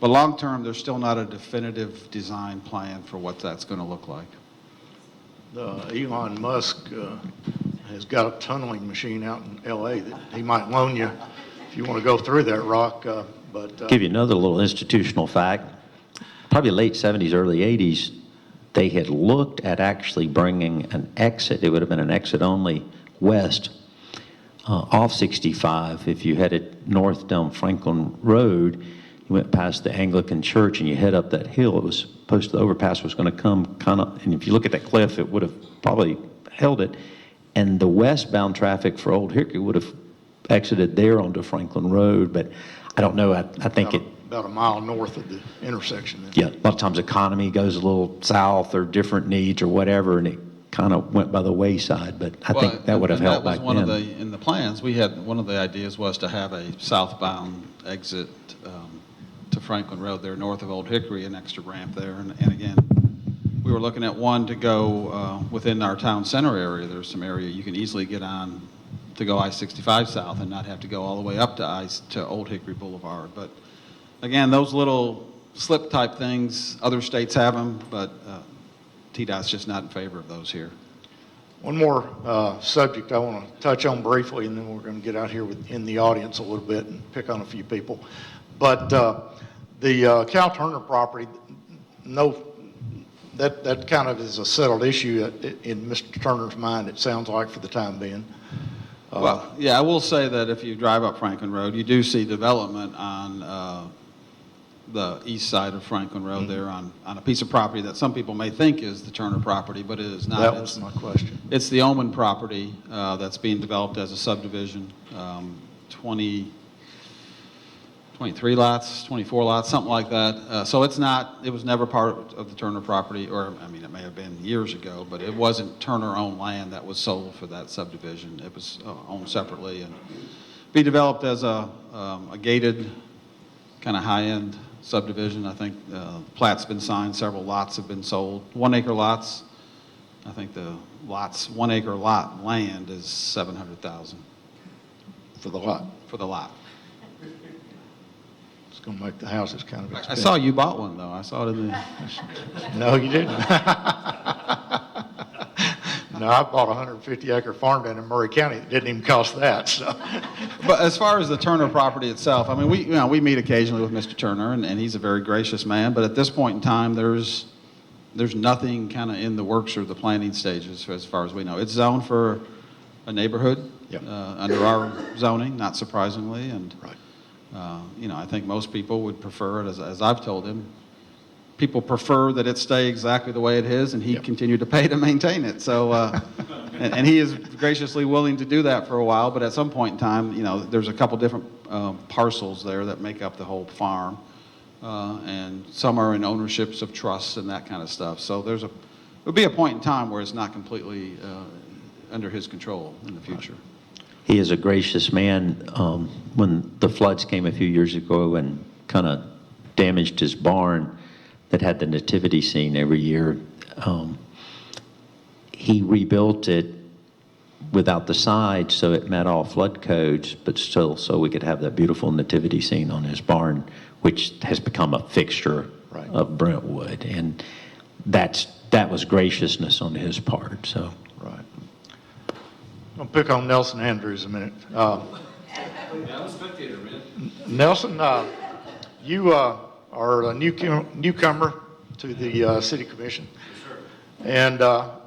But long term, there's still not a definitive design plan for what that's going to look like. Elon Musk has got a tunneling machine out in L.A. that he might loan you if you want to go through that rock. Give you another little institutional fact. Probably late 70s, early 80s, they had looked at actually bringing an exit. It would have been an exit only west off 65. If you headed north down Franklin Road, you went past the Anglican church and you head up that hill. It was supposed to, the overpass was going to come kind of, and if you look at that cliff, it would have probably held it. And the westbound traffic for Old Hickory would have exited there onto Franklin Road, but I don't know. I think about a mile north of the intersection. Then. Yeah, a lot of times economy goes a little south or different needs or whatever, and it kind of went by the wayside, but I think that would have helped back then. In the plans, we had, one of the ideas was to have a southbound exit to Franklin Road there north of Old Hickory, an extra ramp there, and again, we were looking at one to go within our town center area. There's some area you can easily get on to go I-65 south and not have to go all the way up to Old Hickory Boulevard. But again, those little slip type things, other states have them, but TDOT's just not in favor of those here. One more subject I want to touch on briefly, and then we're going to get out here in the audience a little bit and pick on a few people. But the Cal Turner property, that kind of is a settled issue in Mr. Turner's mind, it sounds like, for the time being. Well, yeah, I will say that if you drive up Franklin Road, you do see development on the east side of Franklin Road there on a piece of property that some people may think is the Turner property, but it is not. That was my question. It's the Oman property that's being developed as a subdivision, 23 lots, 24 lots, something like that. So it's not, it was never part of the Turner property, or I mean, it may have been years ago, but it wasn't Turner-owned land that was sold for that subdivision. It was owned separately and be developed as a gated, kind of high-end subdivision. I think the plat's been signed, several lots have been sold. 1 acre lots, I think the lots, 1 acre lot land is $700,000. For the lot. For the lot. It's going to make the houses kind of expensive. I saw you bought one though. I saw it in the. No, you didn't. No, I bought a 150-acre farm down in Murray County. It didn't even cost that. So. But as far as the Turner property itself, I mean, we meet occasionally with Mr. Turner, and he's a very gracious man. But at this point in time, there's nothing kind of in the works or the planning stages as far as we know. It's zoned for a neighborhood under our zoning, not surprisingly, and right. I think most people would prefer it, as I've told him. People prefer that it stay exactly the way it is, and he continue to pay to maintain it. So, and he is graciously willing to do that for a while. But at some point in time, there's a couple different parcels there that make up the whole farm, and some are in ownerships of trusts and that kind of stuff. So there'll be a point in time where it's not completely under his control in the future. He is a gracious man. When the floods came a few years ago and kind of damaged his barn that had the nativity scene every year, he rebuilt it without the sides so it met all flood codes, but still so we could have that beautiful nativity scene on his barn, which has become a fixture of Brentwood. And that was graciousness on his part. So. Right. I'll pick on Nelson Andrews a minute. I'm a spectator, man. Nelson, you are a newcomer to the City Commission. Yes, sir. And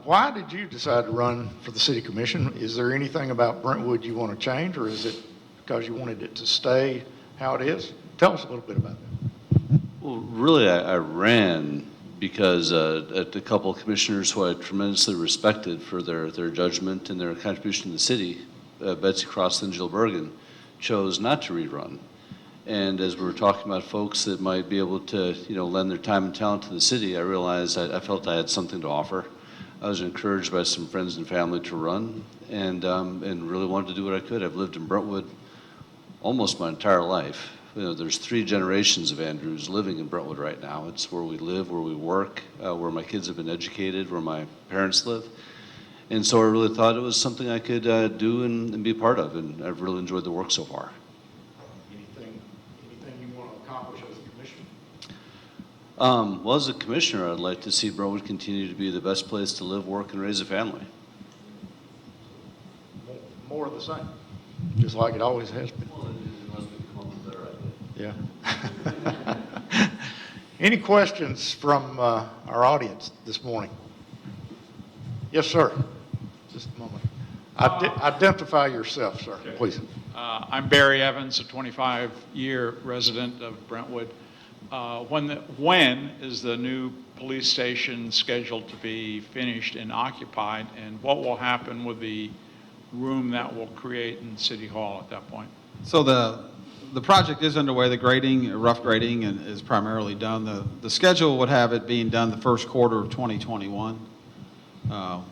why did you decide to run for the City Commission? Is there anything about Brentwood you want to change, or is it because you wanted it to stay how it is? Tell us a little bit about that. Well, really, I ran because a couple of commissioners who I tremendously respected for their judgment and their contribution to the city, Betsy Cross and Jill Bergen, chose not to rerun. And as we were talking about folks that might be able to, lend their time and talent to the city, I realized I felt I had something to offer. I was encouraged by some friends and family to run, and really wanted to do what I could. I've lived in Brentwood almost my entire life. there's 3 generations of Andrews living in Brentwood right now. It's where we live, where we work, where my kids have been educated, where my parents live. And so I really thought it was something I could do and be part of, and I've really enjoyed the work so far. Anything you want to accomplish as a commissioner? Well, as a commissioner, I'd like to see Brentwood continue to be the best place to live, work, and raise a family. More of the same, just like it always has been. Well, it must become better, I think. Yeah. Any questions from our audience this morning? Yes, sir. Just a moment. Identify yourself, sir, please. I'm Barry Evans, a 25-year resident of Brentwood. When is the new police station scheduled to be finished and occupied, and what will happen with the room that will create in City Hall at that point? So the project is underway. The grading, rough grading, and is primarily done. The schedule would have it being done the first quarter of 2021,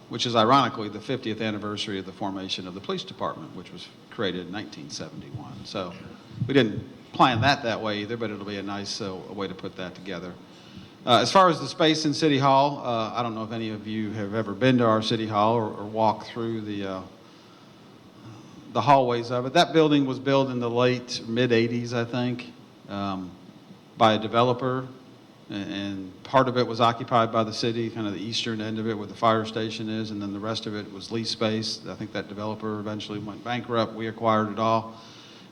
which is ironically the 50th anniversary of the formation of the police department, which was created in 1971. So we didn't plan that way either, but it'll be a nice way to put that together. As far as the space in City Hall, I don't know if any of you have ever been to our City Hall or walked through the hallways of it. That building was built in the late mid-'80s, I think, by a developer, and part of it was occupied by the city, kind of the eastern end of it where the fire station is, and then the rest of it was lease space. I think that developer eventually went bankrupt. We acquired it all.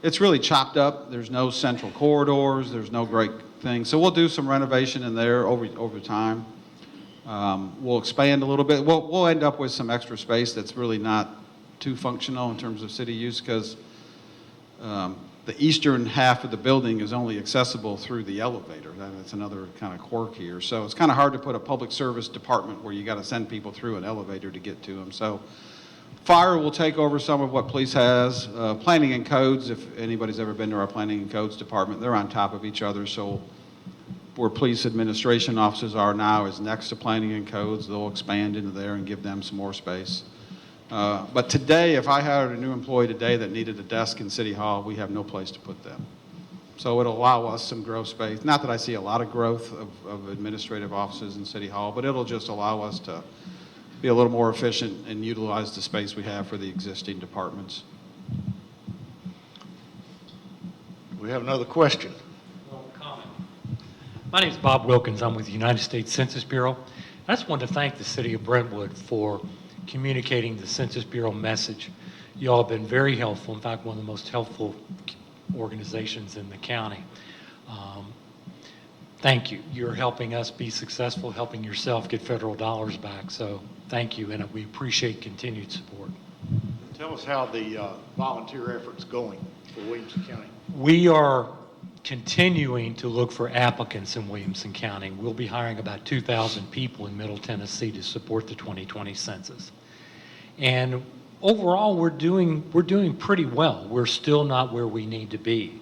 It's really chopped up. There's no central corridors. There's no great thing. So we'll do some renovation in there over time. We'll expand a little bit. We'll end up with some extra space that's really not too functional in terms of city use, because the eastern half of the building is only accessible through the elevator. That's another kind of quirk here. So it's kind of hard to put a public service department where you got to send people through an elevator to get to them. So fire will take over some of what police has. Planning and codes, if anybody's ever been to our planning and codes department, they're on top of each other. So where police administration offices are now is next to planning and codes. They'll expand into there and give them some more space. But today, if I hired a new employee today that needed a desk in City Hall, we have no place to put them. So it'll allow us some growth space. Not that I see a lot of growth of administrative offices in City Hall, but it'll just allow us to be a little more efficient and utilize the space we have for the existing departments. We have another question. Comment. My name is Bob Wilkins. I'm with the United States Census Bureau. I just wanted to thank the city of Brentwood for communicating the Census Bureau message. You all have been very helpful. In fact, one of the most helpful organizations in the county. Thank you. You're helping us be successful, helping yourself get federal dollars back. So thank you, and we appreciate continued support. Tell us how the volunteer effort's going for Williamson County. We are continuing to look for applicants in Williamson County. We'll be hiring about 2,000 people in Middle Tennessee to support the 2020 census. And overall, we're doing pretty well. We're still not where we need to be.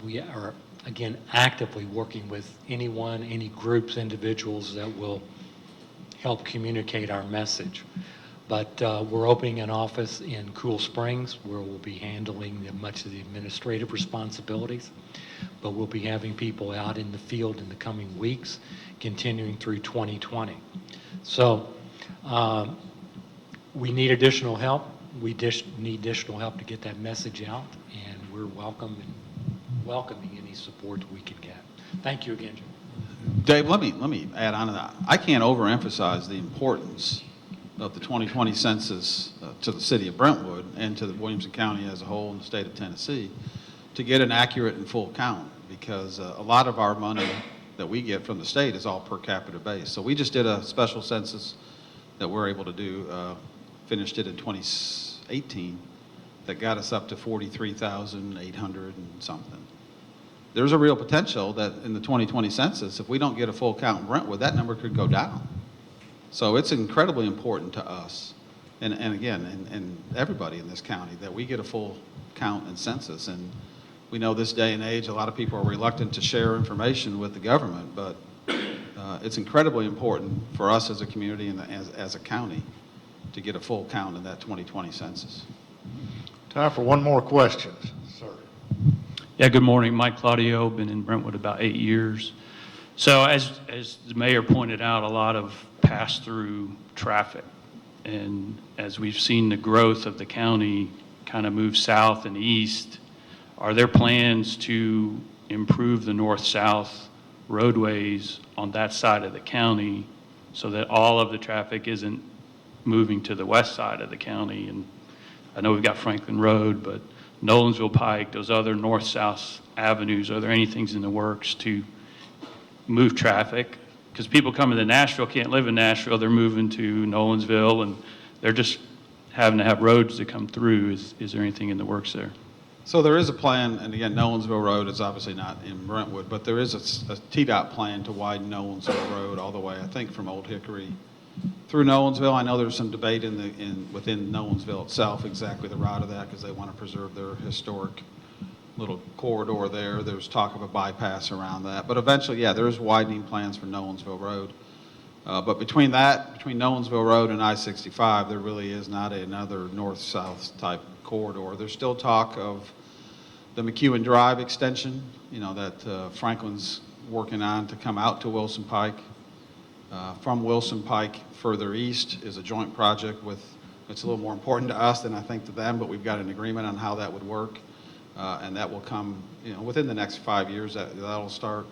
We are, again, actively working with anyone, any groups, individuals that will help communicate our message. But we're opening an office in Cool Springs where we'll be handling much of the administrative responsibilities. But we'll be having people out in the field in the coming weeks, continuing through 2020. So we need additional help. We need additional help to get that message out, and we're welcoming any support we can get. Thank you again, Jim. Dave, let me add on to that. I can't overemphasize the importance of the 2020 census to the city of Brentwood and to the Williamson County as a whole in the state of Tennessee to get an accurate and full count, because a lot of our money that we get from the state is all per capita based. So we just did a special census that we're able to do, finished it in 2018, that got us up to 43,800 and something. There's a real potential that in the 2020 census, if we don't get a full count in Brentwood, that number could go down. So it's incredibly important to us, and again, and everybody in this county, that we get a full count and census. And we know this day and age, a lot of people are reluctant to share information with the government, but it's incredibly important for us as a community and as a county to get a full count in that 2020 census. Time for one more question, sir. Yeah, good morning. Mike Claudio, been in Brentwood about 8 years. So as the mayor pointed out, a lot of pass-through traffic. And as we've seen the growth of the county kind of move south and east, are there plans to improve the north-south roadways on that side of the county so that all of the traffic isn't moving to the west side of the county? And I know we've got Franklin Road, but Nolensville Pike, those other north-south avenues, are there any things in the works to move traffic? Because people coming to Nashville can't live in Nashville, they're moving to Nolensville, and they're just having to have roads to come through. Is there anything in the works there? So there is a plan, and again, Nolensville Road is obviously not in Brentwood, but there is a TDOT plan to widen Nolensville Road all the way, I think, from Old Hickory through Nolensville. I know there's some debate within Nolensville itself exactly the route of that because they want to preserve their historic little corridor there. There's talk of a bypass around that, but eventually, yeah, there is widening plans for Nolensville Road. But between Nolensville Road and I-65, there really is not another north-south type corridor. There's still talk of the McEwen Drive extension, that Franklin's working on to come out to Wilson Pike. From Wilson Pike further east is a joint project it's a little more important to us than I think to them, but we've got an agreement on how that would work. And that will come, within the next 5 years, that'll start.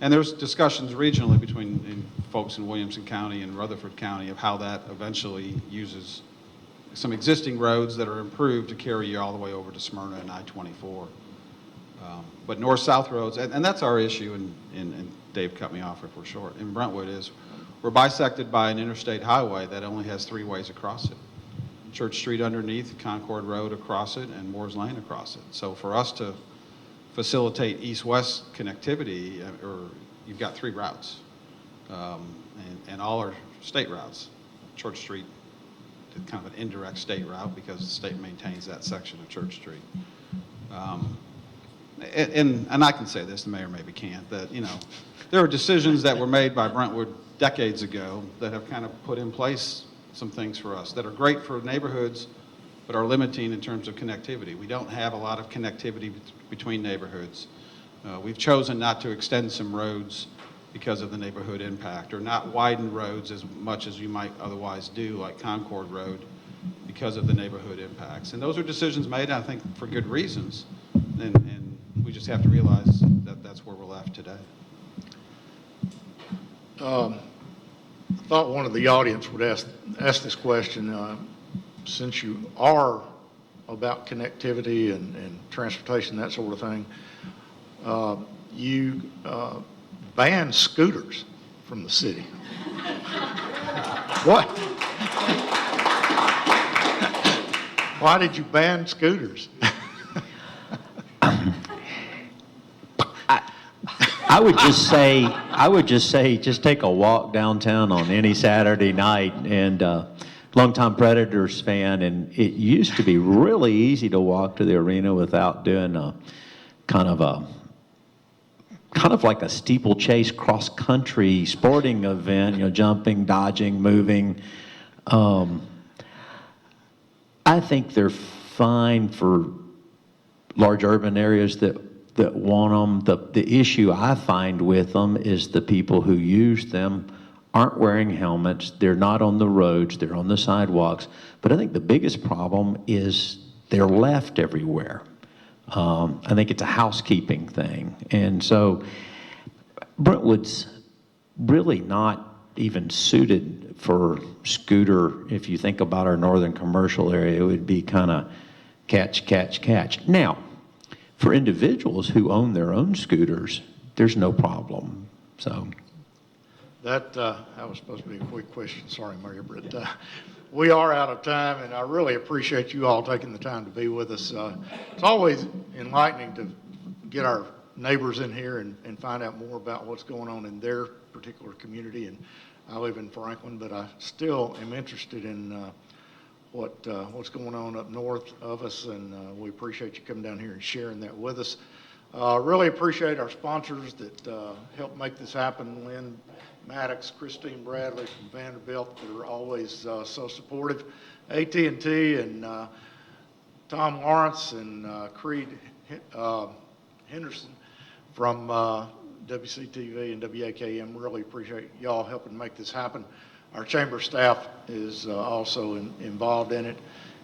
And there's discussions regionally between folks in Williamson County and Rutherford County of how that eventually uses some existing roads that are improved to carry you all the way over to Smyrna and I-24. But north-south roads, and that's our issue, and Dave cut me off if we're short, in Brentwood is we're bisected by an interstate highway that only has 3 ways across it. Church Street underneath, Concord Road across it, and Moore's Lane across it. So for us to facilitate east-west connectivity, you've got 3 routes, and all are state routes. Church Street, kind of an indirect state route because the state maintains that section of Church Street. And I can say this, the mayor maybe can't, that, there are decisions that were made by Brentwood decades ago that have kind of put in place some things for us that are great for neighborhoods, but are limiting in terms of connectivity. We don't have a lot of connectivity between neighborhoods. We've chosen not to extend some roads because of the neighborhood impact, or not widen roads as much as you might otherwise do, like Concord Road, because of the neighborhood impacts. And those are decisions made, I think, for good reasons. And we just have to realize that that's where we're left today. I thought one of the audience would ask this question. Since you are about connectivity and transportation, that sort of thing, you banned scooters from the city. What? Why did you ban scooters? I would just say, just take a walk downtown on any Saturday night, and longtime Predators fan, and it used to be really easy to walk to the arena without doing a kind of like a steeplechase cross-country sporting event, jumping, dodging, moving. I think they're fine for large urban areas that want them. The issue I find with them is the people who use them aren't wearing helmets. They're not on the roads. They're on the sidewalks. But I think the biggest problem is they're left everywhere. I think it's a housekeeping thing. And so Brentwood's really not even suited for scooter. If you think about our northern commercial area, it would be kind of catch, catch, catch. Now, for individuals who own their own scooters, there's no problem. So That was supposed to be a quick question. Sorry, Mayor, but we are out of time, and I really appreciate you all taking the time to be with us. It's always enlightening to get our neighbors in here and find out more about what's going on in their particular community. And I live in Franklin, but I still am interested in what's going on up north of us, and we appreciate you coming down here and sharing that with us. Really appreciate our sponsors that help make this happen. Lynn Maddox, Christine Bradley from Vanderbilt, that are always so supportive. AT&T and Tom Lawrence and Creed Henderson from WCTV and WAKM. Really appreciate y'all helping make this happen. Our chamber staff is also involved in it.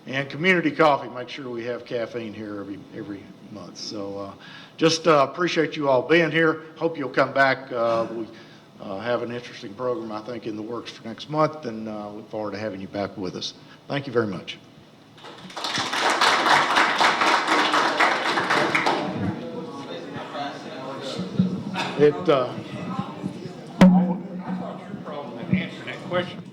And community coffee, make sure we have caffeine here every month. So just appreciate you all being here. Hope you'll come back. We have an interesting program, I think, in the works for next month, and look forward to having you back with us. Thank you very much. I thought your problem in answering that question